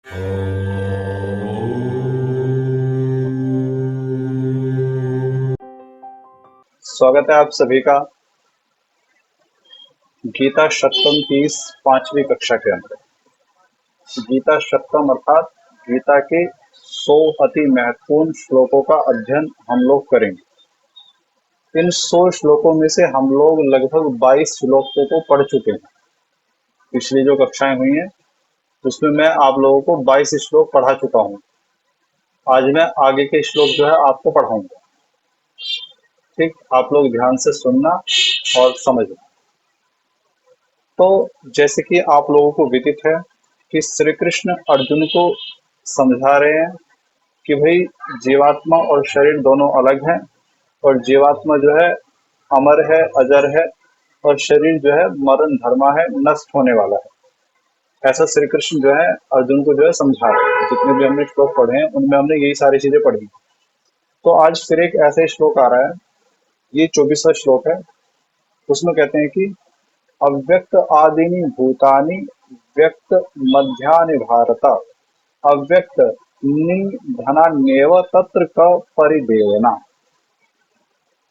स्वागत है आप सभी का गीता शतकम की इस 5वीं कक्षा के अंदर। गीता शतकम अर्थात गीता के 100 अति महत्वपूर्ण श्लोकों का अध्ययन हम लोग करेंगे। इन 100 श्लोकों में से हम लोग लगभग 22 श्लोकों को पढ़ चुके हैं। पिछली जो कक्षाएं हुई हैं उसमें मैं आप लोगों को 22 श्लोक पढ़ा चुका हूँ। आज मैं आगे के श्लोक जो है आपको पढ़ाऊंगा। ठीक, आप लोग ध्यान से सुनना और समझना। तो जैसे कि आप लोगों को विदित है कि श्री कृष्ण अर्जुन को समझा रहे हैं कि भाई जीवात्मा और शरीर दोनों अलग हैं और जीवात्मा जो है अमर है, अजर है और शरीर जो है मरण धर्मा है, नष्ट होने वाला है। ऐसा श्री कृष्ण जो है अर्जुन को जो है समझा रहे हैं। जितने भी हमने श्लोक पढ़े हैं उनमें हमने यही सारी चीजें पढ़ी। तो आज फिर एक ऐसा ही श्लोक आ रहा है, ये 24वां श्लोक है। उसमें कहते हैं कि अव्यक्त आदीनि भूतानि व्यक्त मध्यानि भारत अव्यक्त निधनान्येव तत्र क परिदेवना।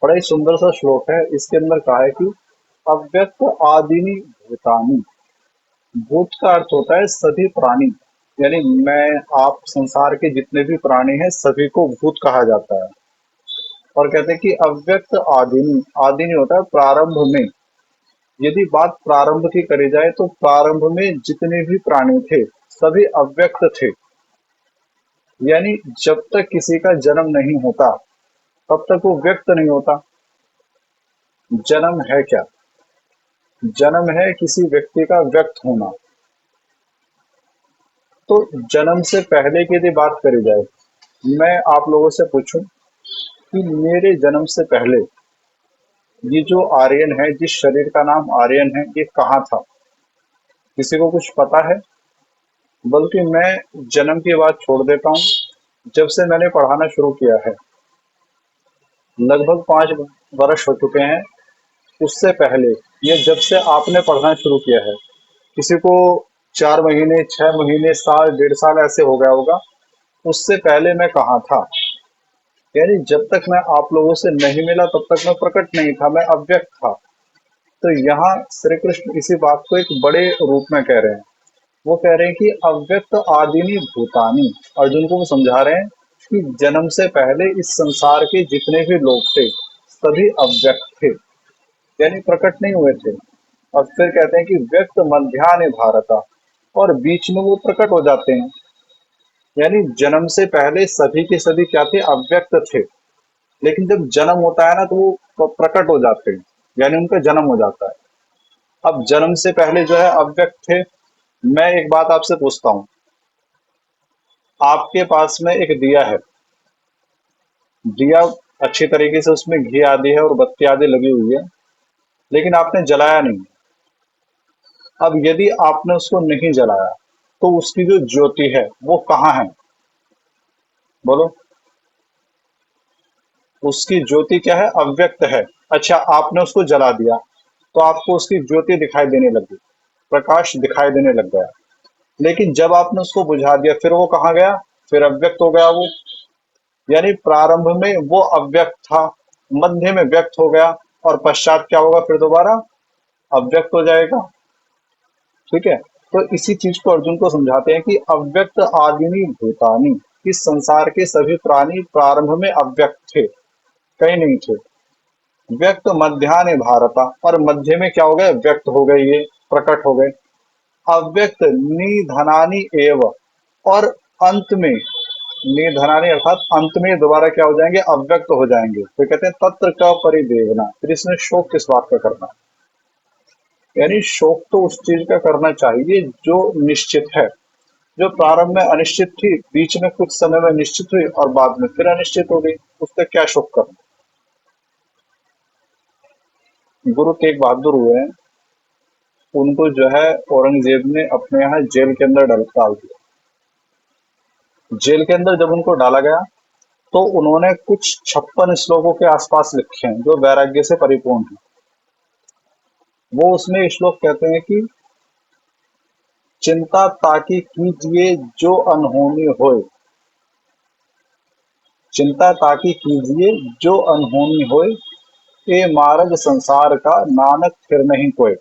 बड़ा ही सुंदर सा श्लोक है। इसके अंदर कहा है कि अव्यक्त आदीनि भूतानि, भूत का अर्थ होता है सभी प्राणी, यानी मैं आप संसार के जितने भी प्राणी हैं सभी को भूत कहा जाता है। और कहते हैं कि अव्यक्त आदीनि, आदीनि होता है प्रारंभ में। यदि बात प्रारंभ की करी जाए तो प्रारंभ में जितने भी प्राणी थे सभी अव्यक्त थे, यानी जब तक किसी का जन्म नहीं होता तब तक वो व्यक्त नहीं होता। जन्म है क्या? जन्म है किसी व्यक्ति का व्यक्त होना। तो जन्म से पहले की यदि बात करी जाए, मैं आप लोगों से पूछूं कि मेरे जन्म से पहले ये जो आर्यन है, जिस शरीर का नाम आर्यन है, ये कहाँ था? किसी को कुछ पता है? बल्कि मैं जन्म की बात छोड़ देता हूँ। जब से मैंने पढ़ाना शुरू किया है, लगभग 5 वर्ष हो चुके हैं। उससे पहले, ये जब से आपने पढ़ना शुरू किया है, किसी को 4 महीने, 6 महीने, साल, 1.5 साल ऐसे हो गया होगा। उससे पहले मैं कहाँ था? यानी जब तक मैं आप लोगों से नहीं मिला तब तक मैं प्रकट नहीं था, मैं अव्यक्त था। तो यहाँ श्री कृष्ण इसी बात को एक बड़े रूप में कह रहे हैं। वो कह रहे हैं कि अव्यक्त आदिनी भूतानी। अर्जुन को वो समझा रहे हैं कि जन्म से पहले इस संसार के जितने भी लोग थे सभी अव्यक्त थे, यानी प्रकट नहीं हुए थे। और फिर कहते हैं कि व्यक्त मध्यान्ह भारत, और बीच में वो प्रकट हो जाते हैं। यानी जन्म से पहले सभी के सभी क्या थे? अव्यक्त थे। लेकिन जब जन्म होता है ना तो वो प्रकट हो जाते हैं, यानी उनका जन्म हो जाता है। अब जन्म से पहले जो है अव्यक्त थे। मैं एक बात आपसे पूछता हूँ, आपके पास में एक दिया है, दिया अच्छी तरीके से उसमें घी आदि है और बत्ती आदि लगी हुई है, लेकिन आपने जलाया नहीं। अब यदि आपने उसको नहीं जलाया तो उसकी जो ज्योति है वो कहाँ है? बोलो। उसकी ज्योति क्या है? अव्यक्त है। अच्छा, आपने उसको जला दिया तो आपको उसकी ज्योति दिखाई देने लगी, प्रकाश दिखाई देने लग गया। लेकिन जब आपने उसको बुझा दिया फिर वो कहाँ गया? फिर अव्यक्त हो गया वो। यानी प्रारंभ में वो अव्यक्त था, मध्य में व्यक्त हो गया और पश्चात क्या होगा? फिर दोबारा अव्यक्त हो जाएगा। ठीक है। तो इसी चीज को अर्जुन को समझाते हैं कि अव्यक्त आदिनी भूतानी, इस संसार के सभी प्राणी प्रारंभ में अव्यक्त थे, कहीं नहीं थे। व्यक्त मध्यान्ह भारत, और मध्य में क्या हो गए? व्यक्त हो गए, ये प्रकट हो गए। अव्यक्त निधनानी एव, और अंत में निधनानी अर्थात अंत में दोबारा क्या हो जाएंगे? अव्यक्त हो जाएंगे। तो कहते हैं तत्र का परिदेवना। फिर इसमें शोक किस बात का करना? यानी शोक तो उस चीज का करना चाहिए जो निश्चित है। जो प्रारंभ में अनिश्चित थी, बीच में कुछ समय में निश्चित हुई और बाद में फिर अनिश्चित हो गई, उसका क्या शोक करना? गुरु तेग बहादुर हुए हैं, उनको जो है औरंगजेब ने अपने यहाँ जेल के अंदर डाल दिया। जेल के अंदर जब उनको डाला गया तो उन्होंने कुछ 56 श्लोकों के आसपास लिखे हैं जो वैराग्य से परिपूर्ण है। वो उसमें श्लोक कहते हैं कि चिंता ताकि कीजिए जो अनहोनी होए, चिंता ताकि कीजिए जो अनहोनी होए, ए मार्ग संसार का नानक फिर नहीं कोई।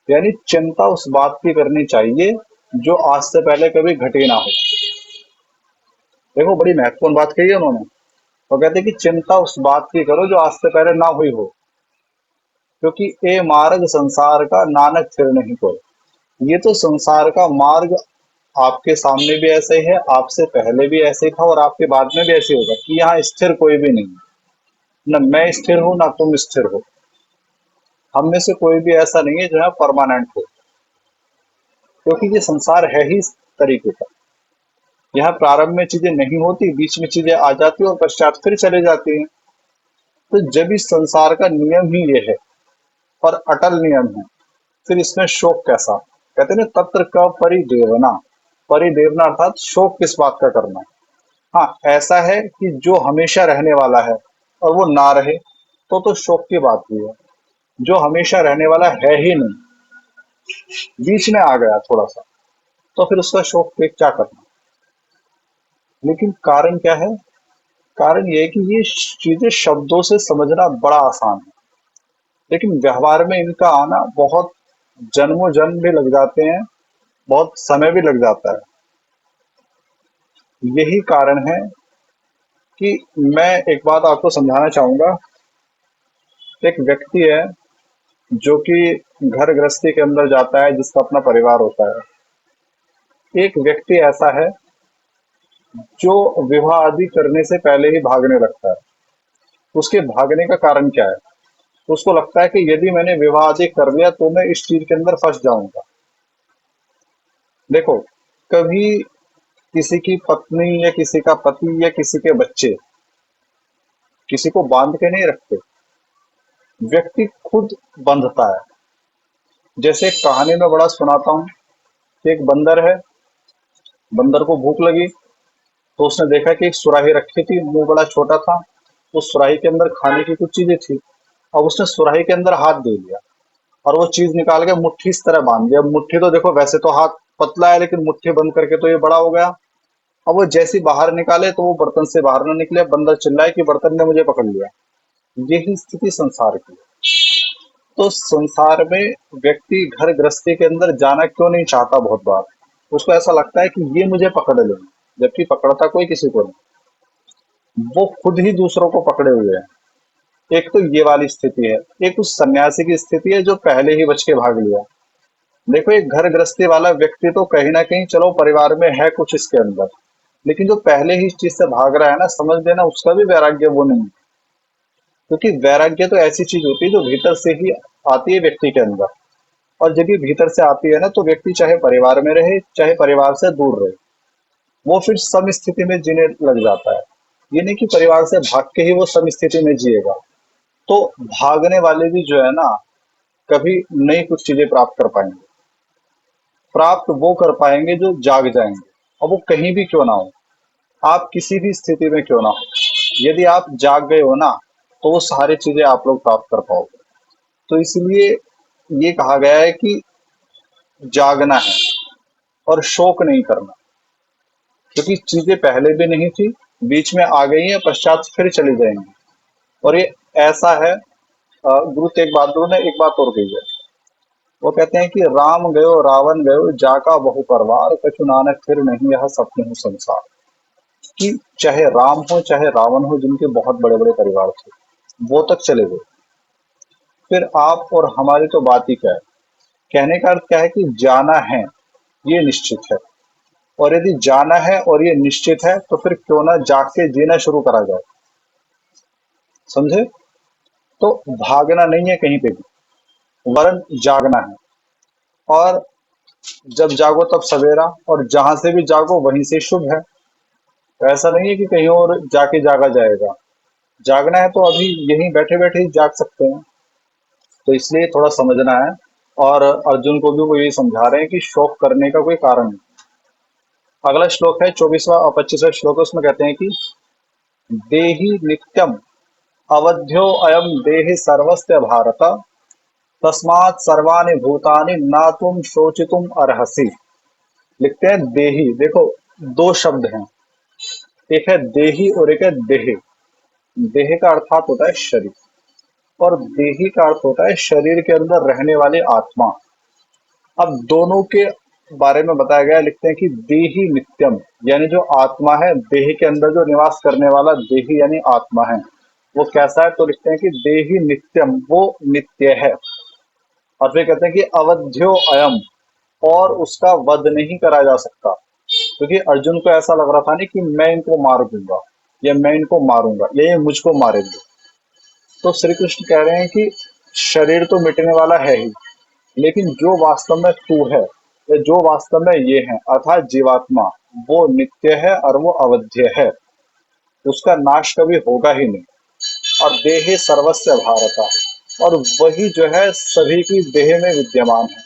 यानी चिंता उस बात की करनी चाहिए जो आज से पहले कभी घटी ना हो। देखो, बड़ी महत्वपूर्ण बात कही है उन्होंने। वो कहते हैं कि चिंता उस बात की करो जो आज से पहले ना हुई हो, क्योंकि ए मार्ग संसार का नानक फिर नहीं कोई। ये तो संसार का मार्ग आपके सामने भी ऐसे ही है, आपसे पहले भी ऐसे ही था और आपके बाद में भी ऐसे ही होगा कि यहाँ स्थिर कोई भी नहीं है। न मैं स्थिर हूं ना तुम स्थिर हो। हम में से कोई भी ऐसा नहीं है जो है परमानेंट हो, क्योंकि ये संसार है ही इस तरीके का। यहाँ प्रारंभ में चीजें नहीं होती, बीच में चीजें आ जाती और पश्चात फिर चले जाती हैं। तो जब इस संसार का नियम ही ये है और अटल नियम है, फिर इसमें शोक कैसा? कहते हैं ना, तत्र क परिदेवना। परिदेवना अर्थात शोक किस बात का करना। हाँ, ऐसा है कि जो हमेशा रहने वाला है और वो ना रहे तो शोक की बात भी है। जो हमेशा रहने वाला है ही नहीं, बीच में आ गया थोड़ा सा, तो फिर उसका शोक पे क्या करना। लेकिन कारण क्या है? कारण ये है कि ये चीजें शब्दों से समझना बड़ा आसान है, लेकिन व्यवहार में इनका आना बहुत जन्मों जन्म भी लग जाते हैं, बहुत समय भी लग जाता है। यही कारण है कि मैं एक बात आपको समझाना चाहूंगा। एक व्यक्ति है जो कि घर गृहस्थी के अंदर जाता है, जिसका अपना परिवार होता है। एक व्यक्ति ऐसा है जो विवाह आदि करने से पहले ही भागने लगता है। उसके भागने का कारण क्या है? उसको लगता है कि यदि मैंने विवाह आदि कर लिया तो मैं इस चीज के अंदर फंस जाऊंगा। देखो, कभी किसी की पत्नी या किसी का पति या किसी के बच्चे किसी को बांध के नहीं रखते, व्यक्ति खुद बंधता है। जैसे एक कहानी में बड़ा सुनाता हूँ कि एक बंदर है, बंदर को भूख लगी तो उसने देखा कि एक सुराही रखी थी, मुंह बड़ा छोटा था। उस सुराही के अंदर खाने की कुछ चीजें थी। अब उसने सुराही के अंदर हाथ दे दिया और वो चीज निकाल के मुट्ठी इस तरह बांध दिया। अब मुट्ठी तो देखो, वैसे तो हाथ पतला है, लेकिन मुट्ठी बंद करके तो ये बड़ा हो गया। अब वो जैसे ही बाहर निकाले तो वो बर्तन से बाहर ना निकले। बंदर चिल्लाए कि बर्तन ने मुझे पकड़ लिया। यही स्थिति संसार की है। तो संसार में व्यक्ति घर गृहस्थी के अंदर जाना क्यों नहीं चाहता? बहुत बार उसको ऐसा लगता है कि ये मुझे पकड़ ले, जबकि पकड़ता कोई किसी को नहीं, वो खुद ही दूसरों को पकड़े हुए है। एक तो ये वाली स्थिति है। एक उस सन्यासी की स्थिति है जो पहले ही बच के भाग लिया। देखो, एक घर गृहस्थी वाला व्यक्ति तो कहीं ना कहीं चलो परिवार में है कुछ इसके अंदर, लेकिन जो पहले ही इस चीज से भाग रहा है ना, समझ लेना उसका भी वैराग्य वो नहीं है। क्योंकि वैराग्य तो ऐसी चीज होती है जो भीतर से ही आती है व्यक्ति के अंदर। और जब ये भीतर से आती है ना, तो व्यक्ति चाहे परिवार में रहे चाहे परिवार से दूर रहे, वो फिर सम स्थिति में जीने लग जाता है। ये नहीं कि परिवार से भाग के ही वो सम स्थिति में जिएगा। तो भागने वाले भी जो है ना, कभी नई कुछ चीजें प्राप्त कर पाएंगे। प्राप्त वो कर पाएंगे जो जाग जाएंगे। अब वो कहीं भी क्यों ना हो, आप किसी भी स्थिति में क्यों ना हो, यदि आप जाग गए हो ना, तो वो सारी चीजें आप लोग प्राप्त कर पाओगे। तो इसलिए ये कहा गया है कि जागना है और शोक नहीं करना, क्योंकि चीजें पहले भी नहीं थी, बीच में आ गई हैं, पश्चात फिर चली जाएंगी। और ये ऐसा है। गुरु तेग बहादुर ने एक बात और कही है। वो कहते हैं कि राम गयो रावण गयो जाका बहु परवार, कछु नानक फिर नहीं यह सपने हो संसार। कि चाहे राम हो चाहे रावण हो, जिनके बहुत बड़े बड़े परिवार थे, वो तक चले गए। फिर आप और हमारी तो बात ही क्या है। कहने का अर्थ क्या है कि जाना है, ये निश्चित है। और यदि जाना है और ये निश्चित है, तो फिर क्यों ना जाग के जीना शुरू करा जाए। समझे? तो भागना नहीं है कहीं पे भी, वरन जागना है। और जब जागो तब सवेरा, और जहां से भी जागो वहीं से शुभ है। तो ऐसा नहीं है कि कहीं और जाके जागा जाएगा। जागना है तो अभी यहीं बैठे बैठे ही जाग सकते हैं। तो इसलिए थोड़ा समझना है। और अर्जुन को भी वो यही समझा रहे हैं कि शोक करने का कोई कारण नहीं। अगला श्लोक है 24वां और 25वां श्लोक है, उसमें कहते हैं कि देहि नित्यम अवध्यो अयम देहि सर्वस्य भारत, तस्मात् सर्वाणि भूतानि न तुम शोचितुम अर्हसि। लिखते हैं देही। देखो, दो शब्द हैं, एक है देही और एक है देह। देह का अर्थात होता है शरीर, और देही का अर्थ होता है शरीर के अंदर रहने वाली आत्मा। अब दोनों के बारे में बताया गया है, लिखते हैं कि देही नित्यम, यानी जो आत्मा है, देह के अंदर जो निवास करने वाला देही यानी आत्मा है, वो कैसा है? तो लिखते हैं कि देही नित्यम, वो नित्य है। और फिर कहते हैं कि अवध्यो अयम, और उसका वध नहीं करा जा सकता। क्योंकि अर्जुन को ऐसा लग रहा था नहीं कि मैं इनको मार दूंगा, या मैं इनको मारूंगा, या ये मुझको मारेंगे। तो श्री कृष्ण कह रहे हैं कि शरीर तो मिटने वाला है ही, लेकिन जो वास्तव में तू है, या जो वास्तव में ये है अर्थात जीवात्मा, वो नित्य है और वो अवध्य है, उसका नाश कभी होगा ही नहीं। और देहे सर्वस्य भारता, और वही जो है सभी की देह में विद्यमान है।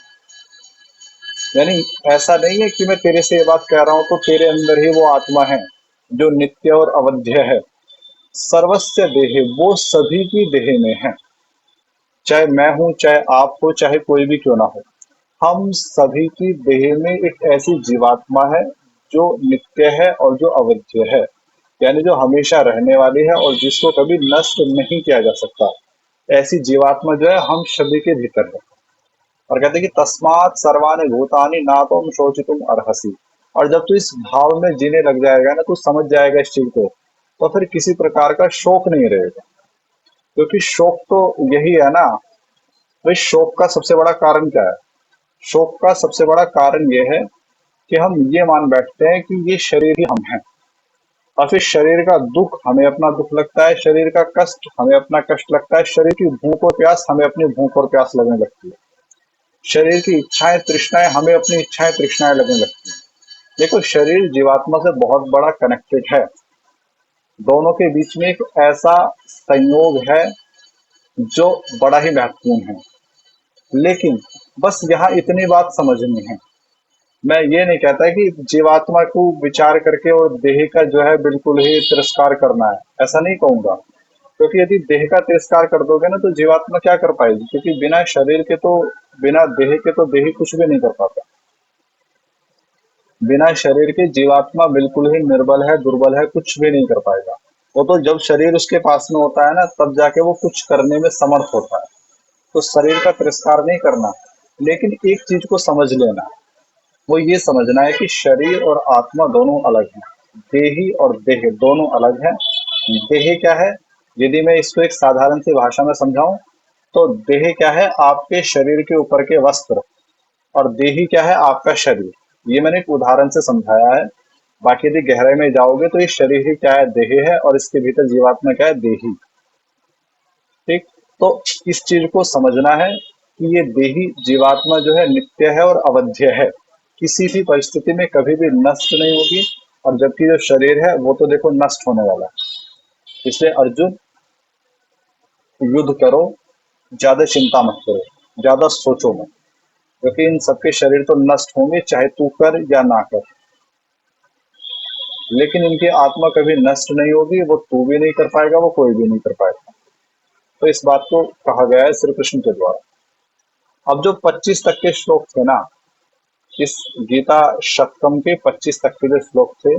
यानी ऐसा नहीं है कि मैं तेरे से ये बात कह रहा हूं तो तेरे अंदर ही वो आत्मा है जो नित्य और अवध्य है। सर्वस्य देहे, वो सभी की देह में है, चाहे मैं हूं, चाहे आप हो, चाहे कोई भी क्यों ना हो। हम सभी की देह में एक ऐसी जीवात्मा है जो नित्य है और जो अवध्य है, यानी जो हमेशा रहने वाली है और जिसको कभी नष्ट नहीं किया जा सकता। ऐसी जीवात्मा जो है हम सभी के भीतर है। और कहते हैं कि तस्मात् सर्वाणि भूतानि ना तुम शोचितुम अर्हसि। और जब तू इस भाव में जीने लग जाएगा ना, तू समझ जाएगा इस चीज को, तो फिर किसी प्रकार का शोक नहीं रहेगा। क्योंकि शोक तो यही है ना भाई, शोक का सबसे बड़ा कारण क्या है? शोक का सबसे बड़ा कारण यह है कि हम ये मान बैठते हैं कि ये शरीर ही हम हैं, और फिर शरीर का दुख हमें अपना दुख लगता है, शरीर का कष्ट हमें अपना कष्ट लगता है, शरीर की भूख और प्यास हमें अपनी भूख और प्यास लगने लगती है, शरीर की इच्छाएं तृष्णाएं हमें अपनी इच्छाएं तृष्णाएं लगने लगती हैं। देखो, शरीर जीवात्मा से बहुत बड़ा कनेक्टेड है। दोनों के बीच में एक ऐसा संयोग है जो बड़ा ही महत्वपूर्ण है। लेकिन बस यहाँ इतनी बात समझनी है, मैं ये नहीं कहता कि जीवात्मा को विचार करके और देह का जो है बिल्कुल ही तिरस्कार करना है, ऐसा नहीं कहूंगा। क्योंकि यदि देह का तिरस्कार कर दोगे ना, तो जीवात्मा क्या कर पाएगी? क्योंकि बिना शरीर के तो, बिना देह के तो देही कुछ भी नहीं कर पाता। बिना शरीर के जीवात्मा बिल्कुल ही निर्बल है, दुर्बल है, कुछ भी नहीं कर पाएगा। वो तो जब शरीर उसके पास में होता है ना, तब जाके वो कुछ करने में समर्थ होता है। तो शरीर का तिरस्कार नहीं करना, लेकिन एक चीज को समझ लेना, वो ये समझना है कि शरीर और आत्मा दोनों अलग हैं, देही और देह दोनों अलग हैं। देह क्या है? यदि मैं इसको एक साधारण सी भाषा में समझाऊं, तो देह क्या है? आपके शरीर के ऊपर के वस्त्र। और देही क्या है? आपका शरीर। ये मैंने एक उदाहरण से समझाया है। बाकी यदि गहराई में जाओगे तो ये शरीर ही क्या है? देह है, और इसके भीतर जीवात्मा क्या है? देही। ठीक। तो इस चीज को समझना है कि ये देही जीवात्मा जो है नित्य है और अवध्य है, किसी भी परिस्थिति में कभी भी नष्ट नहीं होगी। और जबकि जो शरीर है वो तो देखो नष्ट होने वाला है। इसलिए अर्जुन, युद्ध करो, ज्यादा चिंता मत करो, ज्यादा सोचो मत, क्योंकि इन सबके शरीर तो नष्ट होंगे, चाहे तू कर या ना कर। लेकिन इनकी आत्मा कभी नष्ट नहीं होगी, वो तू भी नहीं कर पाएगा, वो कोई भी नहीं कर पाएगा। तो इस बात को कहा गया है श्री कृष्ण के द्वारा। अब जो 25 तक के श्लोक थे ना, इस गीता शतकम के 25 तक के जो श्लोक थे,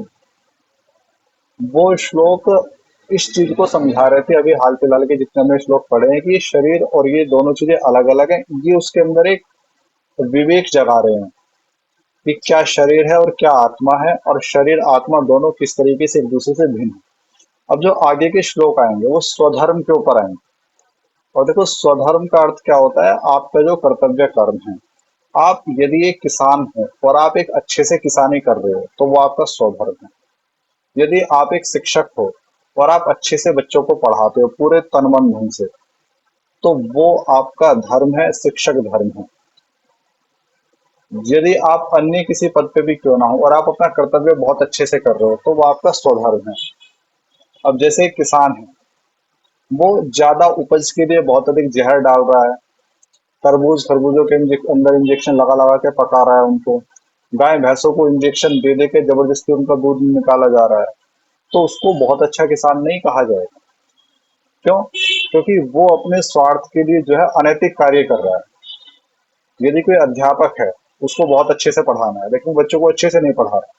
वो श्लोक इस चीज को समझा रहे थे, अभी हाल फिलहाल के जितने हमने श्लोक पढ़े हैं, कि ये शरीर और ये दोनों चीजें अलग अलग हैं। ये उसके अंदर एक विवेक जगा रहे हैं कि क्या शरीर है और क्या आत्मा है, और शरीर आत्मा दोनों किस तरीके से एक दूसरे से भिन्न है। अब जो आगे के श्लोक आएंगे वो स्वधर्म के ऊपर आएंगे। और देखो, स्वधर्म का अर्थ क्या होता है? आपका जो कर्तव्य कर्म है। आप यदि एक किसान हो और आप एक अच्छे से किसानी कर रहे हो, तो वो आपका स्वधर्म है। यदि आप एक शिक्षक हो और आप अच्छे से बच्चों को पढ़ाते हो पूरे तन मन धन से, तो वो आपका धर्म है, शिक्षक धर्म है। यदि आप अन्य किसी पद पे भी क्यों ना हो और आप अपना कर्तव्य बहुत अच्छे से कर रहे हो, तो वो आपका स्वधर्म है। अब जैसे एक किसान है, वो ज्यादा उपज के लिए बहुत अधिक जहर डाल रहा है, तरबूज खरबूजों के अंदर इंजेक्शन लगा लगा के पका रहा है उनको, गाय भैंसों को इंजेक्शन दे दे के जबरदस्ती उनका दूध निकाला जा रहा है, तो उसको बहुत अच्छा किसान नहीं कहा जाएगा। क्यों? क्योंकि वो अपने स्वार्थ के लिए जो है अनैतिक कार्य कर रहा है। यदि कोई अध्यापक है उसको बहुत अच्छे से पढ़ाना है, लेकिन बच्चों को अच्छे से नहीं पढ़ा रहा,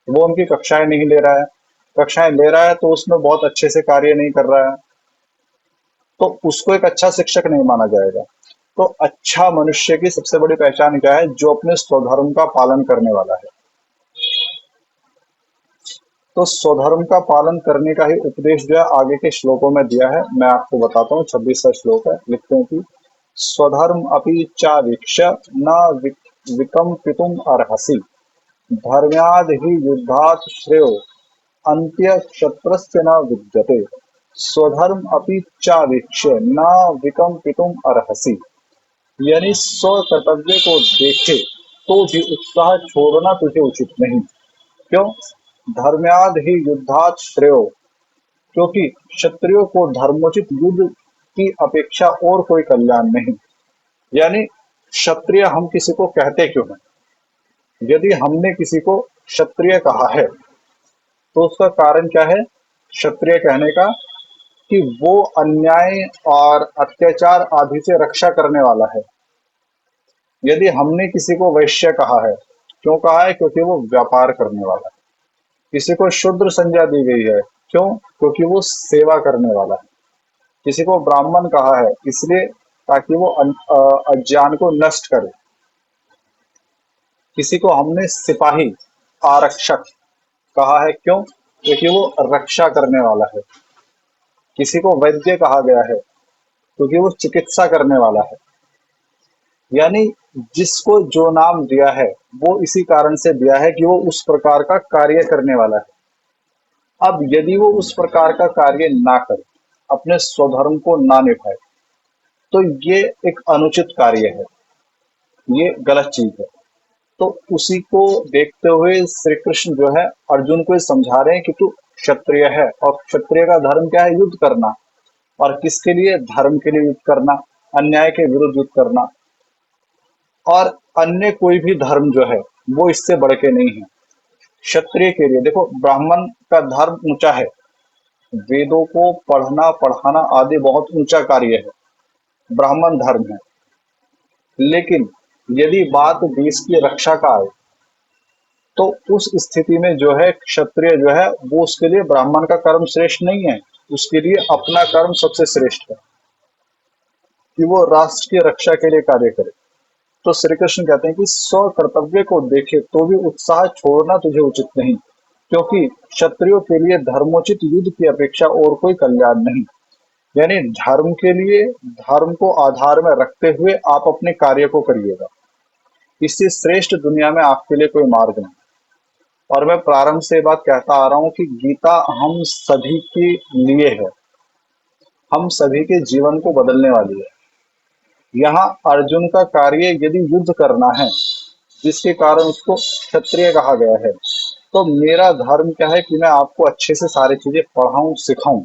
वो उनकी कक्षाएं नहीं ले रहा है, कक्षाएं ले रहा है तो उसमें बहुत अच्छे से कार्य नहीं कर रहा है, तो उसको एक अच्छा शिक्षक नहीं माना जाएगा। तो अच्छा मनुष्य की सबसे बड़ी पहचान क्या है? जो अपने स्वधर्म का पालन करने वाला है। तो स्वधर्म का पालन करने का ही उपदेश जो है आगे के श्लोकों में दिया है। मैं आपको बताता हूँ, 26वां श्लोक है। लिखते हैं कि स्वधर्म अपि चावीक्ष्य न विकम्पितुम अर्हसि, धर्म्याद् हि युद्धात् श्रेयो अन्त्य क्षत्रस्य न विद्यते। स्वधर्म अपि चावीक्ष्य न विकम्पितुम अर्हसि, यानी स्व कर्तव्य को देखे तो भी उत्साह छोड़ना तुझे उचित नहीं। क्यों? धर्म्याद ही युद्धात् श्रेयो, क्योंकि क्षत्रियो को धर्मोचित युद्ध की अपेक्षा और कोई कल्याण नहीं। यानी क्षत्रिय हम किसी को कहते क्यों हैं? यदि हमने किसी को क्षत्रिय कहा है तो उसका कारण क्या है क्षत्रिय कहने का? कि वो अन्याय और अत्याचार आदि से रक्षा करने वाला है। यदि हमने किसी को वैश्य कहा है, क्यों कहा है? क्योंकि वो व्यापार करने वाला है। किसी को शूद्र संज्ञा दी गई है, क्यों? क्योंकि वो सेवा करने वाला है। किसी को ब्राह्मण कहा है इसलिए ताकि वो अज्ञान को नष्ट करे। किसी को हमने सिपाही, आरक्षक कहा है, क्यों? क्योंकि वो रक्षा करने वाला है। किसी को वैद्य कहा गया है क्योंकि वो चिकित्सा करने वाला है। यानी जिसको जो नाम दिया है वो इसी कारण से दिया है कि वो उस प्रकार का कार्य करने वाला है। अब यदि वो उस प्रकार का कार्य ना करे, अपने स्वधर्म को ना निभाए, तो ये एक अनुचित कार्य है, ये गलत चीज है। तो उसी को देखते हुए श्री कृष्ण जो है अर्जुन को ये समझा रहे हैं कि तू क्षत्रिय है, और क्षत्रिय का धर्म क्या है? युद्ध करना। और किसके लिए? धर्म के लिए युद्ध करना, अन्याय के विरुद्ध युद्ध करना। और अन्य कोई भी धर्म जो है वो इससे बढ़ के नहीं है। क्षत्रिय के लिए देखो, ब्राह्मण का धर्म ऊंचा है, वेदों को पढ़ना पढ़ाना आदि बहुत ऊंचा कार्य है, ब्राह्मण धर्म है। लेकिन यदि बात देश की रक्षा का आए, तो उस स्थिति में जो है क्षत्रिय जो है वो उसके लिए ब्राह्मण का कर्म श्रेष्ठ नहीं है, उसके लिए अपना कर्म सबसे श्रेष्ठ है कि वो राष्ट्र की रक्षा के लिए कार्य करे। तो श्री कृष्ण कहते हैं कि स्व कर्तव्य को देखे तो भी उत्साह छोड़ना तुझे उचित नहीं, क्योंकि क्षत्रियों के लिए धर्मोचित युद्ध की अपेक्षा और कोई कल्याण नहीं। यानी धर्म के लिए धर्म को आधार में रखते हुए आप अपने कार्य को करिएगा, इससे श्रेष्ठ दुनिया में आपके लिए कोई मार्ग नहीं। और मैं प्रारंभ से ये बात कहता आ रहा हूं कि गीता हम सभी के लिए है, हम सभी के जीवन को बदलने वाली है। यहाँ अर्जुन का कार्य यदि युद्ध करना है, जिसके कारण उसको क्षत्रिय कहा गया है, तो मेरा धर्म क्या है कि मैं आपको अच्छे से सारी चीजें पढ़ाऊं, सिखाऊं,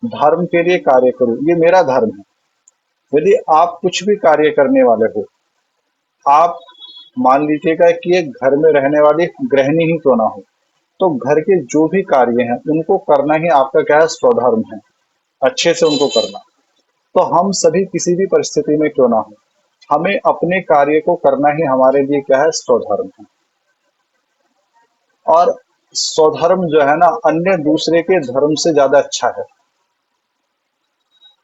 धर्म के लिए कार्य करूं, ये मेरा धर्म है। यदि आप कुछ भी कार्य करने वाले हो, आप मान लीजिएगा कि एक घर में रहने वाली गृहिणी ही क्यों ना हो, तो घर के जो भी कार्य हैं उनको करना ही आपका क्या है? स्वधर्म है, अच्छे से उनको करना। तो हम सभी किसी भी परिस्थिति में क्यों ना हो, हमें अपने कार्य को करना ही हमारे लिए क्या है? स्वधर्म है। और स्वधर्म जो है ना अन्य दूसरे के धर्म से ज्यादा अच्छा है।